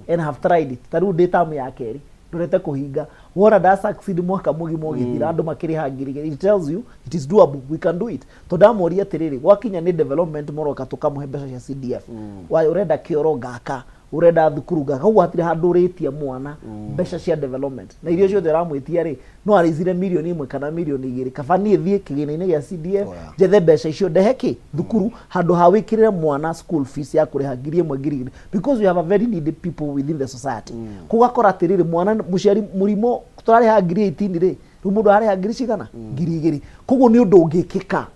and have tried it taru data mu ya keri ndurete kuhinga wona da succeed mwaka mugimo githira andu makiri hangiri it tells you it is doable we can do it to damoria atiriri wakinya ni development moroka tukamuhe mbeca cia CDF wa urenda kioro gaka urenda thukuru gaka gwatire handu ritia mwana mbeca cia development na irio ciothe ramwitia ri no arizire milioni 1 kana milioni 2 kabani thie kigina-ini gia CDF jethe mbeca icio ndeheki thukuru handu ha wikirire mwana school fees ya kuriha 1,000 because we have a very needy people within the society kugakora atiriri mwana muciari murimo turariha 18 ri mundu ariha 2,000 koguo ni undu ungikika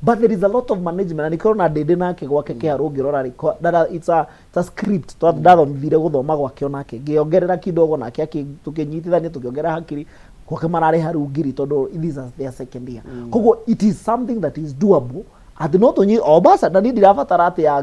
but there is a lot of management and ikona ndende nake gwake kiharu ngirora it's a script to ndathomithire guthoma gwake onake ngiongerera kidogo nake tukinyitithania tukiongerera hakiri kwa marare haru ngiri tondo these are their second year koguo it is something that is doable at not only obasa na ndira fatara ati ya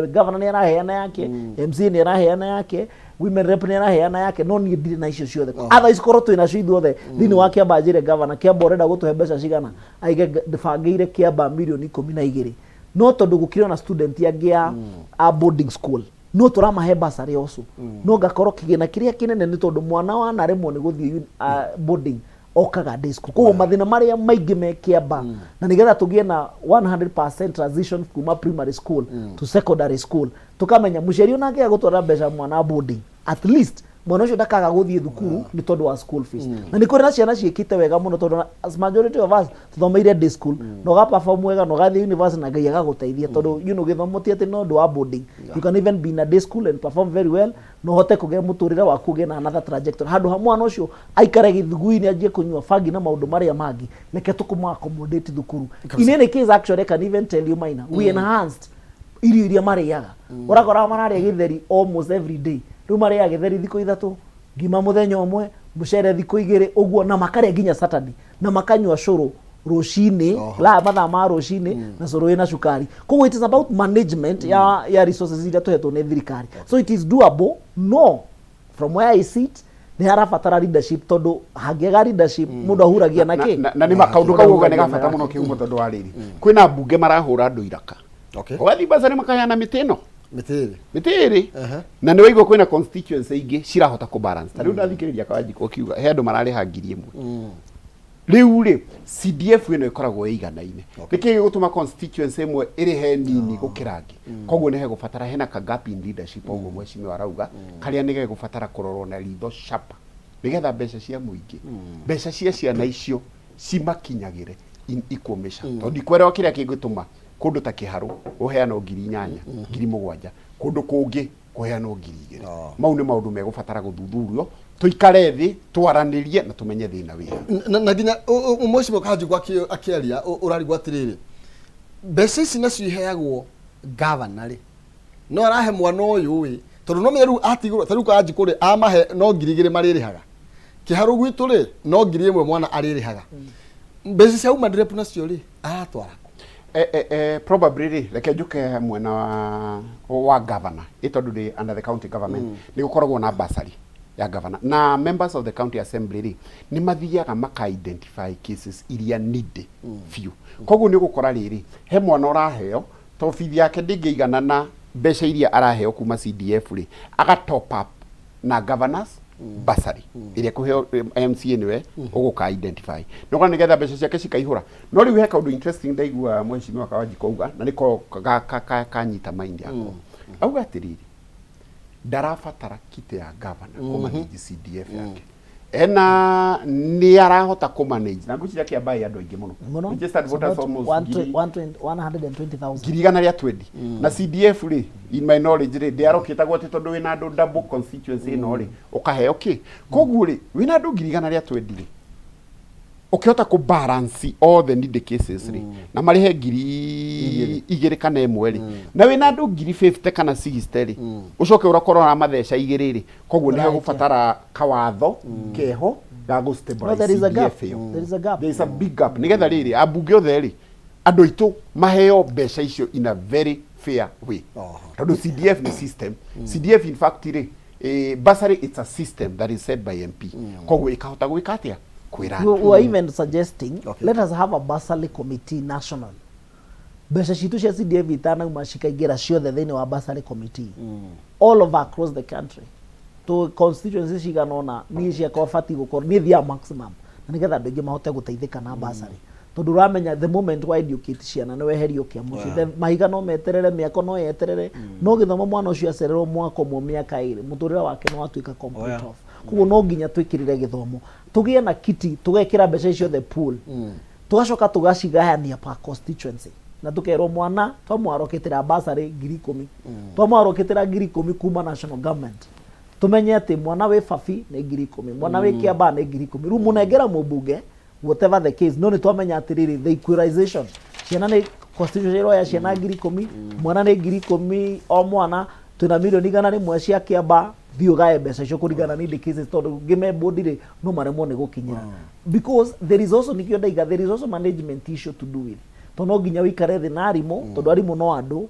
governor ni araheana yake MC ni araheana yake women rep ni araheana yake no ni ndire na icio ciothe otherwise korwo twina cio ithuothe thini wa kiamba njire governor kiamba orenda gutuhe mbeca cigana aige ndibangire kiamba milioni 12 no tondu gukirona student yangia a boarding school no turamahe basari oso no gakorwo kigina kiria kinene ni tondu mwana wa na remwo ni guthii boarding okaga day school koguo mathina maria maingĩ me kiamba na nigetha tugie na 100% transition kuma primary school to secondary school tukamenya muciari onake agutwara mbeca mwana boarding at least mwana ucio ndakaga guthii thukuru ni tondu wa school fees na ni kuri na ciana ciikite wega muno tondu as majority of us tuthomeire day school no ga perform wega no gathii university na ngai agaguteithia tondu you know githomotie ati no do boarding you can even be in a day school and perform very well no hote kuge muturire waku ge na another trajectory handu ha mwana ucio aikare githugui-ini anjie kunywa fagi na maundu maria mangi leke tukuma accommodate thukuru in any case actually I can even tell you mine we enhanced iria mariaga urakora manaria githeri almost every day riu maria githeri thiko ithatu ngima muthenya umwe mucere thiko igiri uguo na makare nginya Saturday na makanywa curu rucini la mathaa ma rucini na curu ina cukari koguo it is about management ya resources iria tuhetwo ni thirikari so it is doable no from where I sit ni harabatara leadership tondu hangega leadership mundu ahuragia naki na ni makaundu kauga ni gabata muno kiumo tondu wa riri kwina bunge marahura andu iraka wathi bazari makayana mitino mitiri na ni waigwa kwina constituency ingi cirahota ku balance tariu ndathikiriria kawanjiko ukiuga he andu marariha ngiri imwe riu ri CDF ino ikoragwo iganaine niki gutuma constituency imwe iri he nini gukirangi koguo ni he gubatara hena ka gap in leadership oguo mweshimi warauga karia ni ge gubatara kurorwo na ritho shapa nigetha mbeca cia muingi mbeca cia ciana icio cimakinyagire in equal measure tondu ikwera kiria kingituma kundu ta kiharu uheana 8,000 7,000 kundu kungi kuheana 2,000 mau ni maundu megubatara guthuthurio tuikare thi twaranirie na tumenye thina wira na nginya umweshimo kaji kwa akiaria urarigwa atiriri mbeca ici nacio iheagwo governor no arahe mwana uyu wi tondu no meru atigurwo tariu kaji kuri amahe no 2,000 maririhaga kiharu gwitu ri no 1,000 mwana aririhaga mbeca cia uma direct nacio ri aratwara probably reke njuke mwena wa governor itondu ri under the county government ni gukoragwo na basari ya governor na members of the county assembly ni mathiaga maka identify cases iria need few koguo ni gukora riri he mwana uraheo to fithi yake ndingeigana na mbeca iria araheo kuma CDF ri aga top up na governors basari iria kuheo MCA niwe uguka identify no kana nigetha mbeca ciake cikaihura no riu he kaundu interesting ndaigua mweshimi wakawaji kuuga na niko kanyita mind yako auga atiriri ndarabatara kite ya governor kumanage CDF yake ena ni arahota kumanage na nguciria kiambai andu aingi muno registered voters almost 120,000 girigana ria 20 na CDF ri in my knowledge ri ndiarokitagwo ati tondu wina andu double constituency no ri ukaheo ki koguo ri wina andu girigana ria 20 ri ukihota ku balance all the need cases ri na marihe ngiri igiri kana imwe ri na wina andu ngiri 50 kana 60 ri ucoke urakorwo na matheca igiri ri koguo ni gubatara kawatho keho ga go stabilize there is a gap there is a big gap nigetha riri abunge othe ri andu itu maheo mbeca icio in a very fair way tondu CDF ni system CDF in fact ri basari it's a system that is set by MP koguo ikahota gwika atia we are even suggesting let us have a bursary committee national mbeca citu cia CDF itana umashika igira ciothe thini wa bursary committee all over across the country to constituencies ciganona ni cia kwabati gukor ni thia maximum na nigetha andu ingi mahote guteithika na bursary tondu ramenya the moment wa educate ciana no weherio kia muci mahiga no meterere miako no yeterere no githomo mwana ucio acererwo mwako mo miaka iri muturira wake no atuika complete off kuguo no nginya twikirire githomo tugie na kiti tugekira mbeca icio the pool tugacoka tugacigayania pa constituency na tukerwo mwana twamwaroketera bursary 10,000 twamwaroketera 10,000 kuma national government tumenye ati mwana we fafi ni 10,000 mwana we kiamba ni 10,000 ru munengera mubunge whatever the case no ni twamenya atiriri the equalization ciana ni constitution ya ciana 10,000 mwana ni 10,000 o mwana tuna milioni 100 cia kiamba thio gae mbeca icio kurigana ni the cases tondu ngimebondire no maremwo ni gukinyira because there is also nikio ndaiga there is also management issue to do with tono nginya wikare thi na arimu tondu arimu no andu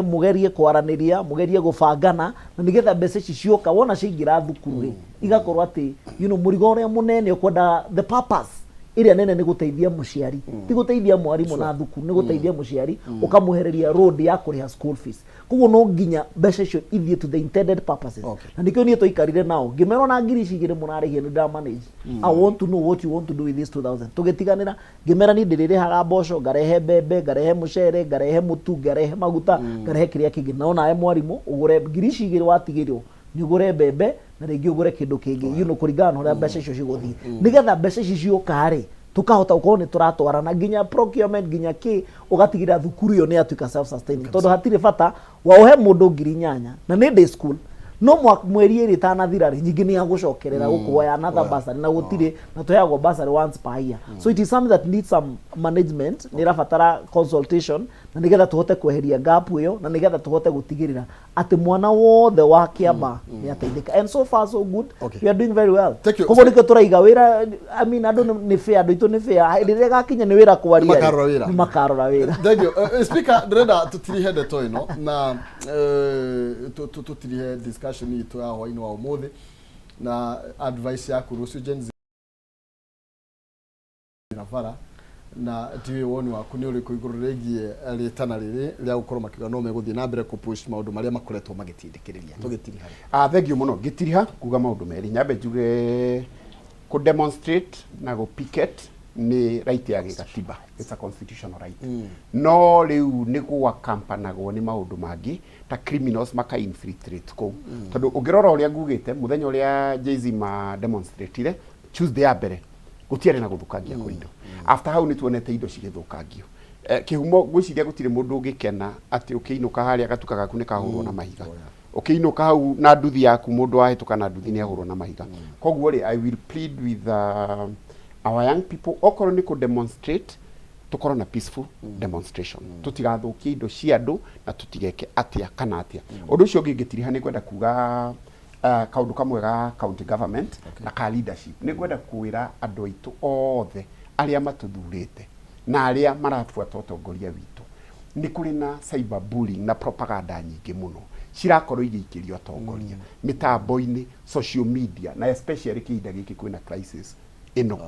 mugerie kwaraniria mugerie gubangana na nigetha mbeca ici cioka wona cingira thukuru ri igakorwo ati murigo uria munene ukwenda the purpose iria nene ni guteithia muciari ti guteithia mwarimu na thukuru ni guteithia muciari ukamuhereria road ya kuriha school fees kuguo no nginya mbeca icio ithie to the intended purposes na nikio nie toikarire nao ngimero na ngiri cigire munarihia ni da manage I want to know what you want to do with this 2000 tugitiganira ngimera ni ndirihaga mboco ngarehe mbembe ngarehe mucere ngarehe mutu ngarehe maguta ngarehe kiria kingi no nae mwarimu ugure ngiri cigire watigirwo ni ugure mbembe na ringi ugure kindu kingi kuringana na uria mbeca icio ciguthii nigetha mbeca ici ciokare tukahota ukorwo ni turatwarana nginya procurement nginya ki ugatigira thukuru yo ni atuika self sustaining tondu hatire bata wa uhe mundu ngiri 8 na ni day school no mweri iri tana thira ri nyingi ni agucokerera gukuoya another bursary na gutire na toyago bursary once per year so it is something that needs some management ni rafatara consultation na nigetha tuhote kweheria gap iyo na nigetha tuhote gutigirira ati mwana wothe wa kiamba ni ateithika and so far so good we are doing very well koguo niko turaiga wira I mean andu ni fair andu itu ni fair rire gakinya ni wira kwaria ni makarora wira thank you speaker ndrenda tutirihe ndeto ino na tutirihe discussion itu ya hwaini wa umuthi na advice yaku rucio Gen navara na tiwe woni waku ni uri kuiguru regie ritana riri ria gukorwo makiga no meguthie na mbere ku push maundu maria makoretwo magitindikiriria tugitiri hari thank you muno gitiriha kuga maundu meri nyambe juge ku demonstrate na go picket ni right ya gikatiba it's a constitutional right no riu ni gwa kampanagwo ni maundu mangi ta criminals maka infiltrate ko tondu ungirora uria ngugite muthenya uria Jay-Z ma demonstrate Tuesday ya mbere gutiare na guthukangia kwa indo after how ni tuonete indo cigithukangio kihumo gwiciria gutire mundu ungikena ati ukiinuka hari agatuka gaku ni kahurwo na mahiga ukiinuka hau na nduthi yaku mundu ahituka na nduthi ni ahurwo na mahiga koguo ri I will plead with our young people okoro ni ku demonstrate tukoro na peaceful demonstration tutigathukia indo cia andu na tutigeke atia kana atia undu ucio ngingitiriha ni kwenda kuga kaundu kamwe ga county government na ka leadership ni gwenda kuira andu aitu othe aria matuthurite na aria marafuata utongoria witu ni kuri na cyber bullying na propaganda nyingi muno cirakorwo igikirio utongoria mitambo-ini social media na especially kihinda giki kwina crisis ino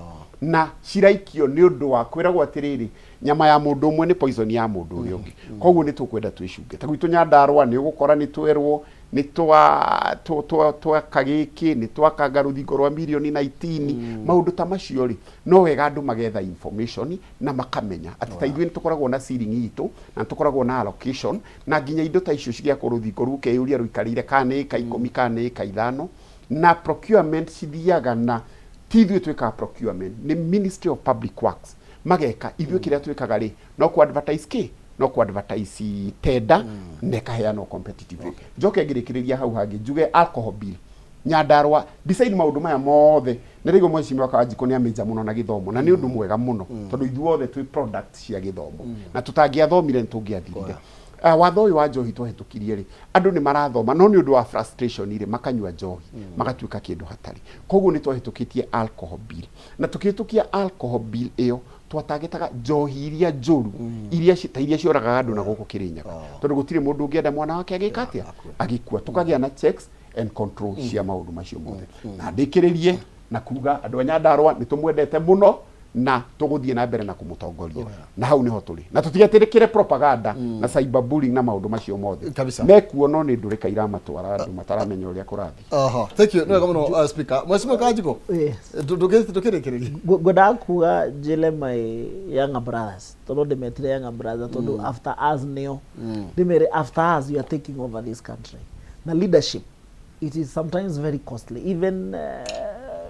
na ciraikio ni undu wa kwiragwo atiriri nyama ya mundu umwe ni poison ya mundu uria ungi koguo ni tukwenda twicunge ta gwitu Nyandarua ni ugukora ni twerwo ni twa kagiki ni twa kagaruthiko rwa milioni 19 maundu ta macio ri no wega andu magetha information na makamenya ati ta ithuĩ tukoragwo na ceiling itu na tukoragwo na allocation na nginya indo ta icio cigia kuruthiko ruke yuria ruikarire kana ika 10 kana ika 5 na procurement cithiaga na tithuĩ twika procurement ni Ministry of Public Works mageka ithuĩ kiria twikaga ri no ku advertise ki no ku advertise tenda nekaheana no competitive njoke ngirikiriria hau hangi njuge alcohol bill Nyandarua decide maundu maya mothe na rigo mwecimu wakajiko ni amenja muno na githomo na ni undu mwega muno tondu ithuothe twi products cia githomo na tutangiathomire ntungiathirire watho uyu wa njohi twahitukirie ri andu ni marathoma no ni undu wa frustration ire makanyua njohi magatuika kindu hatari koguo ni twahitukitie alcohol bill na tukihitukia alcohol bill iyo twatagetaga njohi iria njuru iria cioragaga andu na guku Kirinyaga tondu gutire mundu ungienda mwana wake agika atia agikua tukagia na checks and control cia maundu macio mothe na ndikiririe na kuga andu a Nyandarua ni tumwendete muno na tuguthie na mbere na kumutongoria na hau niho tuli na tutigetirikire propaganda na cyber bullying na maundu macio mothe mekuo no ni ndurika iramatwara andu mataramenya uria kurathi thank you no kama speaker mwesimu kajiko tukirikiria goda kuga jele my younger brothers tondu demetire younger brothers tondu after us neo demere after us you are taking over this country na leadership it is sometimes very costly even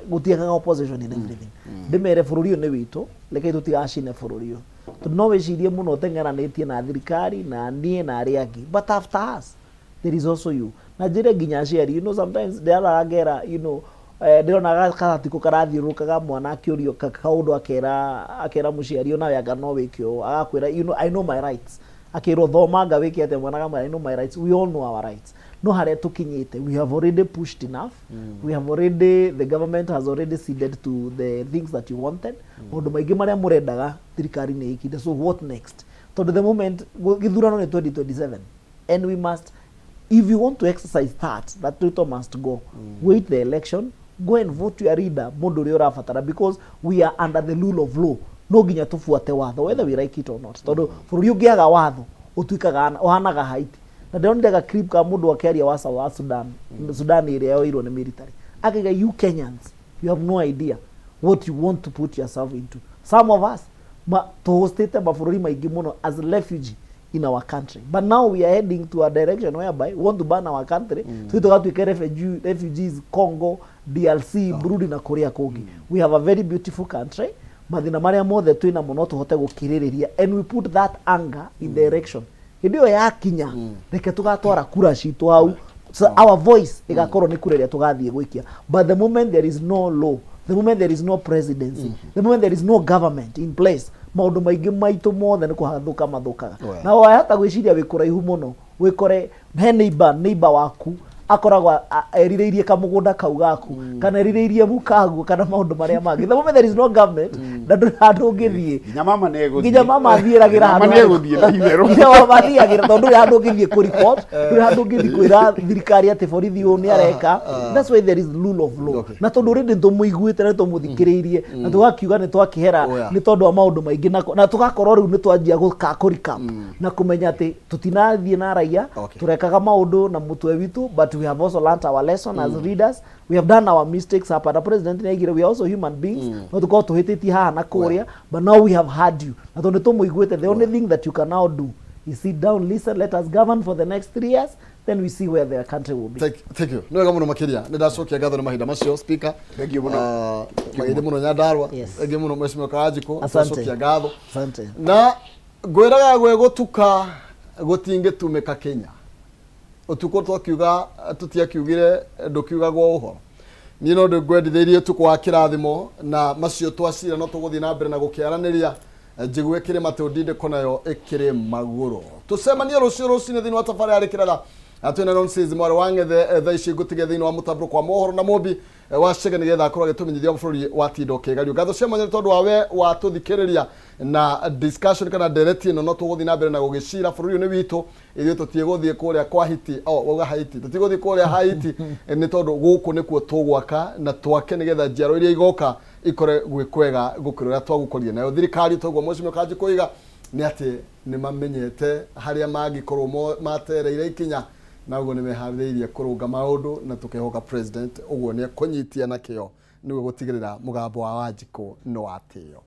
gutiaga opposition in everything demere bururi ne witu leke tutigacine bururi to no wecirie muno tengeranitie na thirikari na nie na ariagi but after us there is also you na jire ginya share you know sometimes they are agera you know ndĩrona karatiko karathiũrũrũkaga mwana akĩũrio kaũndũ akera mũciari ona yanga no wĩkio agakwĩra you know I know my rights akĩrwo thoma anga wĩke atĩ mwana gamwe I know my rights we all know our rights no hare tukinyite. We have already pushed enough. We have already, the government has already ceded to the things that you wanted. Maundu maingi maria murendaga thirikari ni ikide. So what next? So the moment githurano ni 2027, and we must, if you want to exercise that Ruto must go. Wait the election, go and vote your leader mundu uri urabatara, because we are under the rule of law. No ginya tufuate watho whether we like it or not. Tondu bururi ungiaga watho utuikaga ohanaga Haiti. Na ndondaga clip ka mundu akiaria wa South Sudan. Sudan iria yoirwo ni military. Akiga, you Kenyans, you have no idea what you want to put yourself into. Some of us tuhostete mabũrũri maingĩ muno as refugee in our country, but now we are heading to a direction whereby we want to ban our country. So tugatuika refugees Congo, DRC, Burundi na Korea kungi. We have a very beautiful country. Mathina maria mothe twina muno tuhote gukiririria, and we put that anger in the election. Hindio ya kinya reke tugatwara kura citu hau, so our voice igakorwo ni kureria tugathie gwikia. But the moment there is no law, the moment there is no presidency, the moment there is no government in place, maundu maingi maitu mothe ni kuhathuka mathukaga. Na wahota gwiciria wikuraihu muno, wikore he neighbor waku akoragwa erireirie kamugunda kau gaku, kana erireirie mukagu, kana maundu maria mangi. The moment there is no government, na ndu ngithie nginya mama athiragira handu athiagira tondu handu ngithie ku report, handu ngithie kwira thirikari ati borithi u ni areka. That's why there is rule of law. Na tondu rindi tumuiguite na tumuthikiriirie na tugakiuga ni twakihera ni tondu wa maundu maingi na tugakorwo riu ni twanjia gukakurika na kumenya ati tutinathie na raia turekaga maundu na mutwe witu, but we have also learned our lesson as readers. We have done our mistakes hapa. The president naigire, we are also human beings. No tuko tuhititi haha na kuria, but now we have heard you. Na tondu tumuiguite, the only thing that you can now do is sit down, listen, let us govern for the next 3 years, then we see where the country will be. Thank you. No gamuno makiria. Ndacokia gatho na mahinda macio speaker. Thank you muno. Magide muno Nyandarua. Thank you muno Mheshimiwa Kajiko. Ndacokia gatho. Asante. Na gwiraga gwe gutuka gutingitumika Kenya. Utuko twakiuga tutiakiugire ndukiugagwo uhoro ni no ndugwenditheirie tukwa kirathimo na macio twacira no tuguthii na mbere na gukiaraniria njigwe kire matundinde konayo ikire maguru tusemanie rucio rucine thini wa tafari ari kiratha atwena nonsense mwari wangethe tha ici ngutige thini wa mutabro kwa mohoro na mumbi wa cege ni getha akorwo agitumenyithia bururi wa tindo kigario gatho cemanye tondu wawe wa tuthikiriria na discussion kana direct no tuguthii na mbere na gugicira bururi ni witu ithuĩ tũtigũthiĩ kũrĩa kwa Haiti wauga Haiti tũtigũthiĩ kũrĩa Haiti nĩ tondũ gũkũ nĩkuo tũgwaka na twake nĩgetha njiaro iria igoka ikore gwĩkwega gũkĩra ũrĩa twagũkorire nayo thirikari toguo Mheshimiwa Kanji kuiga nĩ atĩ nĩ mamenyete harĩa mangĩkorwo matereire ikinya na ũguo nĩ meharĩrĩirie kũrũnga maũndũ na tũkehoka president ũguo nĩ ekũnyitia na kĩo nĩguo gũtigĩrĩra mũgambo wa Wanjikũ nĩ watĩo.